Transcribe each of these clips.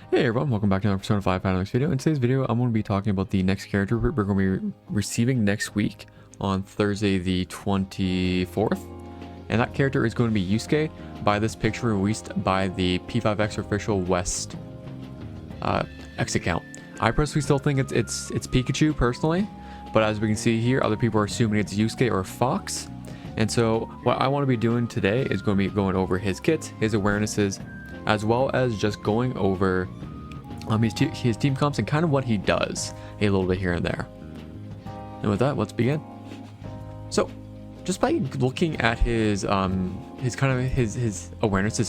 Hey everyone, welcome back to another Persona 5 Panelix video. In today's video, I'm going to be talking about the next character we're going to be receiving next week on Thursday the 24th. And that character is going to be Yusuke by this picture released by the P5X official West X account. I personally still think it's Pikachu personally, but as we can see here, other people are assuming it's Yusuke or Fox. And so what I want to be doing today is going to be going over his kits, his awarenesses, as well as just going over his team comps and kind of what he does a little bit here and there. And with that, let's begin. So, just by looking at his awarenesses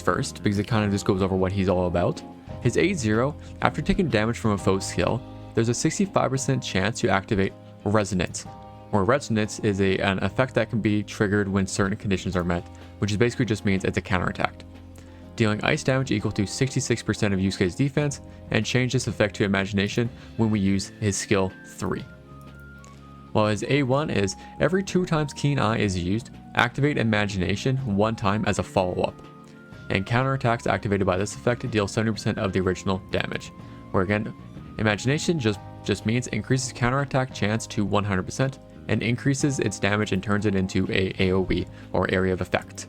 first, because it kind of just goes over what he's all about. His A0, after taking damage from a foe skill, there's a 65% chance to activate Resonance. Or Resonance is an effect that can be triggered when certain conditions are met, which is basically just means it's a counterattack. Dealing ice damage equal to 66% of Yusuke's defense, and change this effect to Imagination when we use his skill 3. While his A1 is, every 2 times Keen Eye is used, activate Imagination 1 time as a follow-up. And counterattacks activated by this effect deal 70% of the original damage. Where again, Imagination just means increases counterattack chance to 100% and increases its damage and turns it into a AoE, or Area of Effect.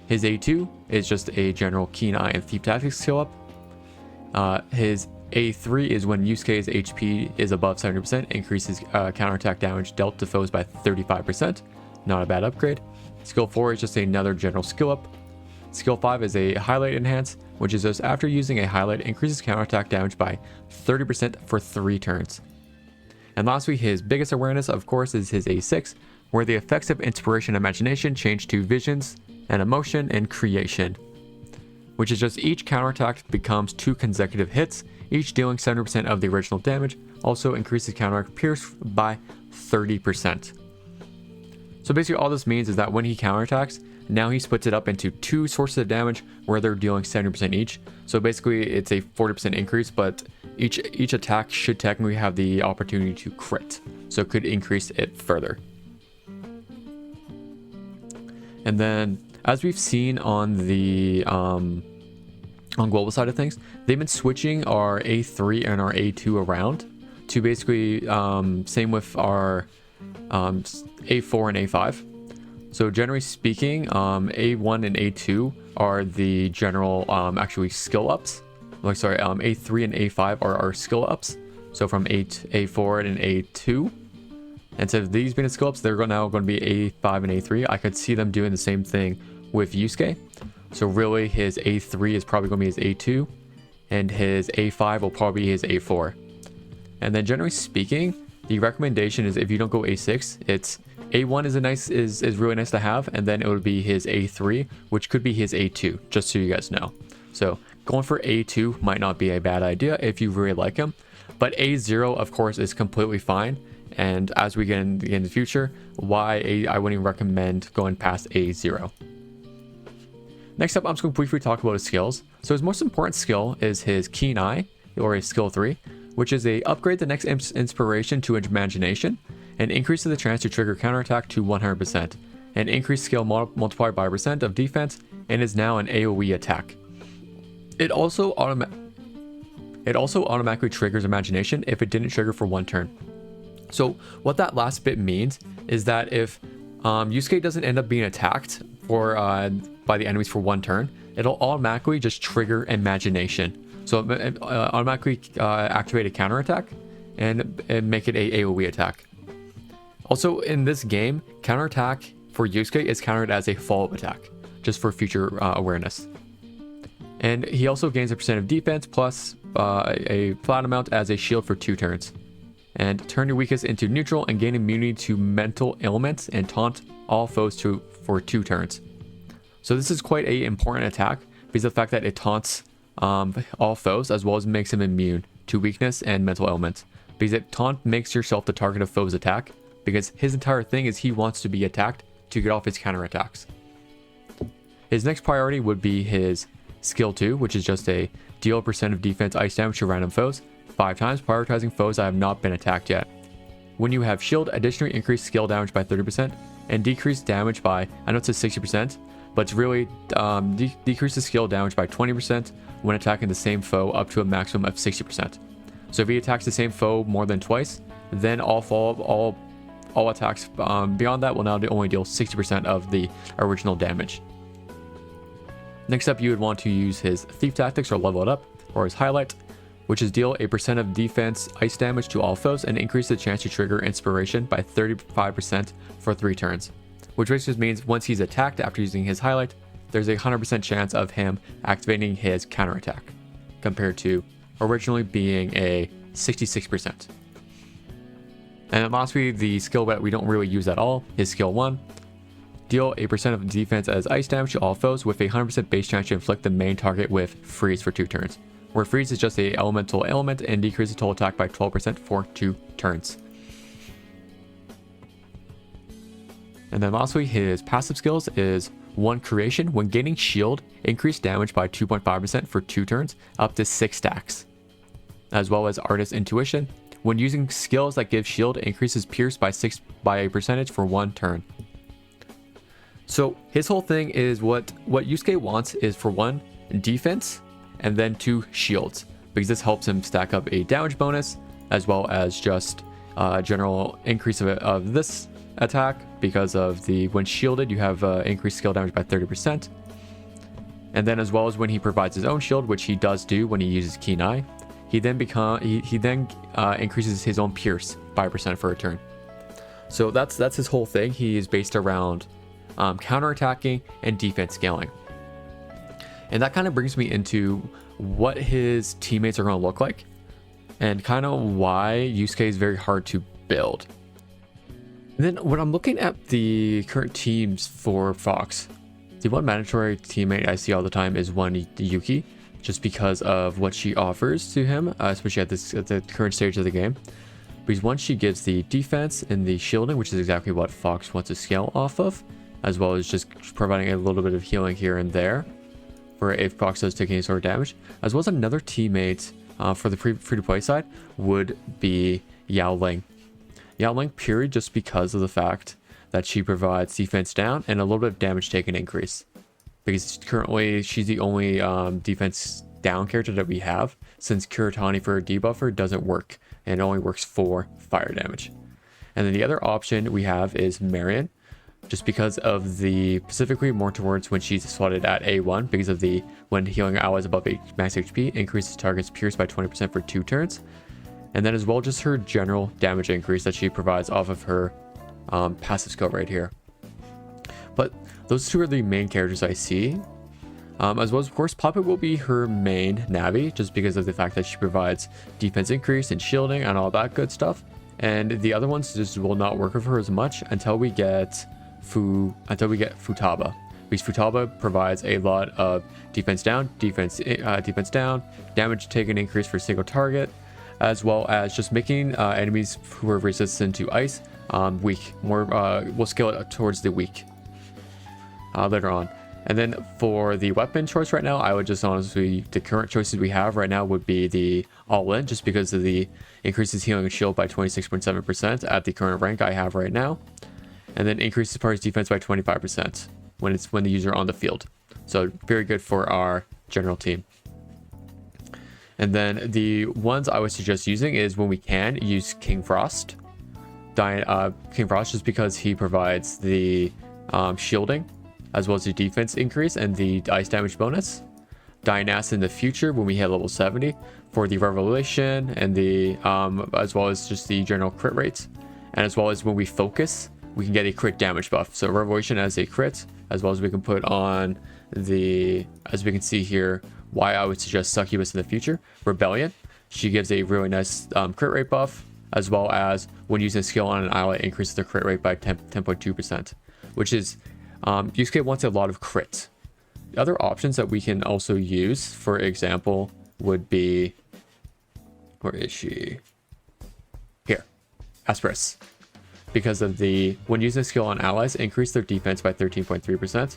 His A2 is just a general Keen Eye and Thief Tactics skill up. His A3 is when Yusuke's HP is above 70%, increases counterattack damage dealt to foes by 35%. Not a bad upgrade. Skill 4 is just another general skill up. Skill 5 is a Highlight Enhance, which is just after using a highlight, increases counterattack damage by 30% for 3 turns. And lastly, his biggest awareness, of course, is his A6, where the effects of Inspiration and Imagination change to Visions, and Emotion, and Creation, which is just each counterattack becomes 2 consecutive hits, each dealing 70% of the original damage, also increases counterattack pierce by 30%. So basically all this means is that when he counterattacks, now he splits it up into 2 sources of damage where they're dealing 70% each. So basically it's a 40% increase, but each attack should technically have the opportunity to crit, so it could increase it further. And then, as we've seen on the on global side of things, they've been switching our A3 and our A2 around to basically same with our A4 and A5. So generally speaking, A1 and A2 are the general actually skill ups. Like sorry, A3 and A5 are our skill ups. So from A4 and A2. Instead of these being skill ups, they're now going to be A5 and A3. I could see them doing the same thing with Yusuke. So really his A3 is probably going to be his A2, and his A5 will probably be his A4. And then generally speaking, the recommendation is if you don't go A6, it's A1 is really nice to have, and then it would be his A3, which could be his A2, just so you guys know. So going for A2 might not be a bad idea if you really like him, but A0 of course is completely fine. And as we get in the future, I wouldn't even recommend going past A0. Next up, I'm just going to briefly talk about his skills. So his most important skill is his Keen Eye, or his skill 3, which is a upgrade the next inspiration to Imagination, and increases the chance to trigger counterattack to 100%, and increase skill multiplied by % of defense, and is now an AoE attack. It also automatically triggers Imagination if it didn't trigger for 1 turn. So what that last bit means is that if Yusuke doesn't end up being attacked by the enemies for 1 turn, it'll automatically just trigger Imagination. So it automatically activate a counterattack and make it a AoE attack. Also in this game, counterattack for Yusuke is countered as a follow-up attack, just for future awareness. And he also gains a % of defense plus a flat amount as a shield for 2 turns. And turn your weakness into neutral and gain immunity to mental ailments and taunt all foes for 2 turns. So this is quite an important attack because of the fact that it taunts all foes as well as makes him immune to weakness and mental ailments. Because taunt makes yourself the target of foes' attack, because his entire thing is he wants to be attacked to get off his counterattacks. His next priority would be his skill 2, which is just a deal a % of defense ice damage to random foes 5 times, prioritizing foes that have not been attacked yet. When you have shield, additionally increase skill damage by 30% and decrease damage by, I know it says 60%, but really decreases skill damage by 20% when attacking the same foe up to a maximum of 60%. So if he attacks the same foe more than twice, then all attacks beyond that will now only deal 60% of the original damage. Next up, you would want to use his Thief Tactics or level it up, or his Highlight, which is deal a percent of defense ice damage to all foes and increase the chance to trigger Inspiration by 35% for 3 turns. Which basically means once he's attacked after using his Highlight, there's a 100% chance of him activating his counterattack, compared to originally being a 66%. And then lastly, the skill that we don't really use at all is skill 1. Deal a percent of defense as ice damage to all foes with a 100% base chance to inflict the main target with Freeze for 2 turns. Where Freeze is just a elemental element and decreases total attack by 12% for 2 turns. And then lastly, his passive skills is 1 Creation. When gaining shield, increase damage by 2.5% for 2 turns, up to 6 stacks. As well as Artist Intuition. When using skills that give shield, increases Pierce by a percentage for 1 turn. So his whole thing is what Yusuke wants is for 1 defense and then 2 shields, because this helps him stack up a damage bonus as well as just general increase of this attack, because of the when shielded you have increased skill damage by 30%. And then as well as when he provides his own shield, which he does do when he uses Keen Eye, he then increases his own Pierce by a percent for a turn. So that's his whole thing. He is based around counterattacking and defense scaling. And that kind of brings me into what his teammates are going to look like, and kind of why Yusuke is very hard to build. And then when I'm looking at the current teams for Fox, the one mandatory teammate I see all the time is one Yuki, just because of what she offers to him, especially at the current stage of the game. Because once she gives the defense and the shielding, which is exactly what Fox wants to scale off of, as well as just providing a little bit of healing here and there for if Fox does take any sort of damage, as well as another teammate for the free-to-play side would be Yao Ling. Yao Ling purely just because of the fact that she provides defense down and a little bit of damage taken increase. Because currently she's the only defense down character that we have, since Kuretani for a debuffer doesn't work and only works for fire damage. And then the other option we have is Marion, just because of the specifically more towards when she's slotted at A1, because of the when healing allies above max HP increases targets pierced by 20% for 2 turns. And then as well just her general damage increase that she provides off of her passive skill right here. But those 2 are the main characters I see. As well as, of course, Puppet will be her main Navi, just because of the fact that she provides defense increase and shielding and all that good stuff. And the other ones just will not work with her as much until we get Futaba. Because Futaba provides a lot of defense down, damage taken increase for a single target, as well as just making enemies who are resistant to ice weak. We'll scale it towards the weak later on. And then for the weapon choice right now, I would just honestly, the current choices we have right now would be the all-in, just because of the increases healing and shield by 26.7% at the current rank I have right now. And then increases party's defense by 25% when the user on the field. So very good for our general team. And then the ones I would suggest using is, when we can, use King Frost. King Frost, just because he provides the shielding as well as the defense increase and the ice damage bonus. Dynas in the future when we hit level 70 for the revelation and the as well as just the general crit rates, and as well as when we focus we can get a crit damage buff. So revelation as a crit, as well as we can put on the, as we can see here, why I would suggest Succubus in the future. Rebellion, she gives a really nice crit rate buff, as well as when using a skill on an ally, increases the crit rate by 10.2%, which is Yusuke wants a lot of crits. The other options that we can also use, for example, would be, where is she? Here, Asperis. Because of the, when using a skill on allies, increase their defense by 13.3%,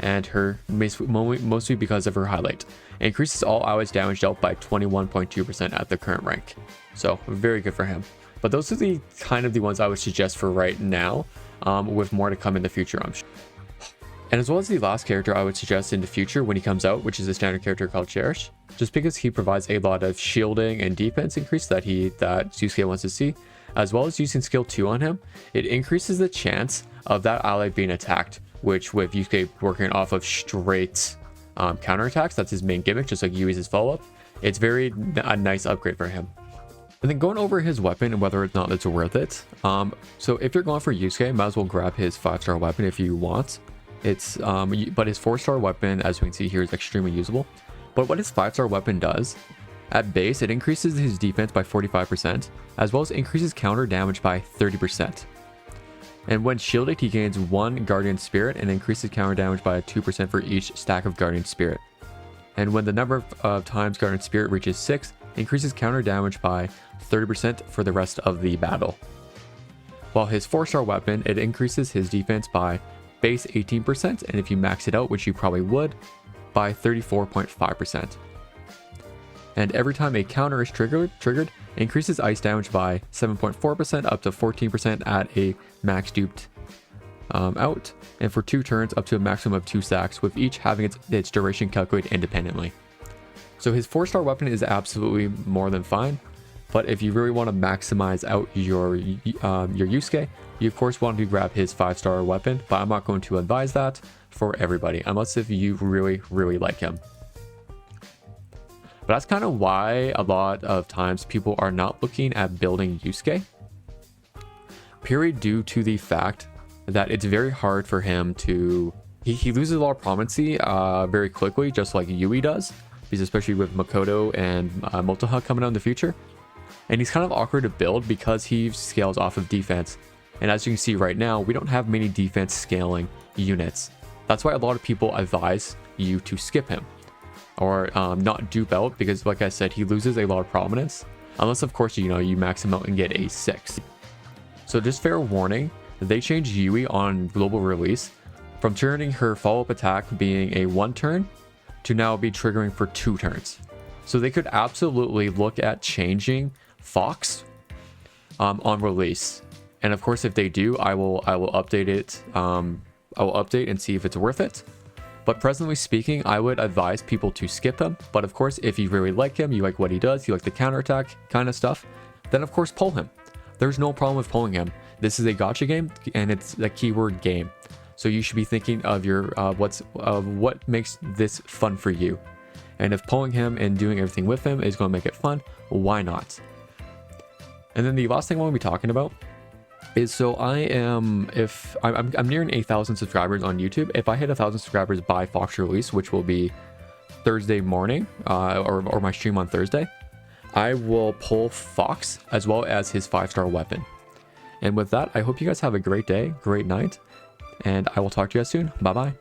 and her, mostly because of her highlight, increases all allies damage dealt by 21.2% at the current rank. So very good for him. But those are the kind of the ones I would suggest for right now, with more to come in the future, I'm sure. And as well as the last character I would suggest in the future when he comes out, which is a standard character called Cherish, just because he provides a lot of shielding and defense increase that Yusuke wants to see, as well as using skill 2 on him, it increases the chance of that ally being attacked, which with Yusuke working off of straight counterattacks, that's his main gimmick, just like Yui's his follow-up, it's a nice upgrade for him. And then going over his weapon and whether or not it's worth it. So if you're going for Yusuke, might as well grab his 5-star weapon if you want. But his 4-star weapon, as we can see here, is extremely usable. But what his 5-star weapon does, at base, it increases his defense by 45%, as well as increases counter damage by 30%. And when shielded, he gains 1 Guardian Spirit and increases counter damage by 2% for each stack of Guardian Spirit. And when the number of times Guardian Spirit reaches 6, increases counter damage by 30% for the rest of the battle. While his 4-star weapon, it increases his defense by base 18%, and if you max it out, which you probably would, by 34.5%. And every time a counter is triggered, increases ice damage by 7.4% up to 14% at a max duped out, and for 2 turns up to a maximum of 2 stacks, with each having its duration calculated independently. So his 4-star weapon is absolutely more than fine, but if you really want to maximize out your Yusuke, you of course want to grab his 5-star weapon, but I'm not going to advise that for everybody, unless if you really like him. But that's kind of why a lot of times people are not looking at building Yusuke, purely due to the fact that it's very hard for him to... He loses a lot of prominency very quickly, just like Yui does, because especially with Makoto and Motoha coming out in the future. And he's kind of awkward to build because he scales off of defense. And as you can see right now, we don't have many defense scaling units. That's why a lot of people advise you to skip him. Or not dupe out, because like I said, he loses a lot of prominence. Unless of course, you max him out and get a 6. So just fair warning, they changed Yui on global release from turning her follow-up attack being a 1 turn to now be triggering for 2 turns. So they could absolutely look at changing Fox on release. And of course, if they do, I will update it. I will update and see if it's worth it. But presently speaking, I would advise people to skip him. But of course, if you really like him, you like what he does, you like the counterattack kind of stuff, then of course pull him. There's no problem with pulling him. This is a gacha game, and it's a keyword game. So you should be thinking of your what makes this fun for you. And if pulling him and doing everything with him is going to make it fun, why not? And then the last thing I want to be talking about is, so I'm nearing 8,000 subscribers on YouTube. If I hit 1,000 subscribers by Fox release, which will be Thursday morning, or my stream on Thursday, I will pull Fox as well as his 5-star weapon. And with that, I hope you guys have a great day, great night, and I will talk to you guys soon. Bye bye.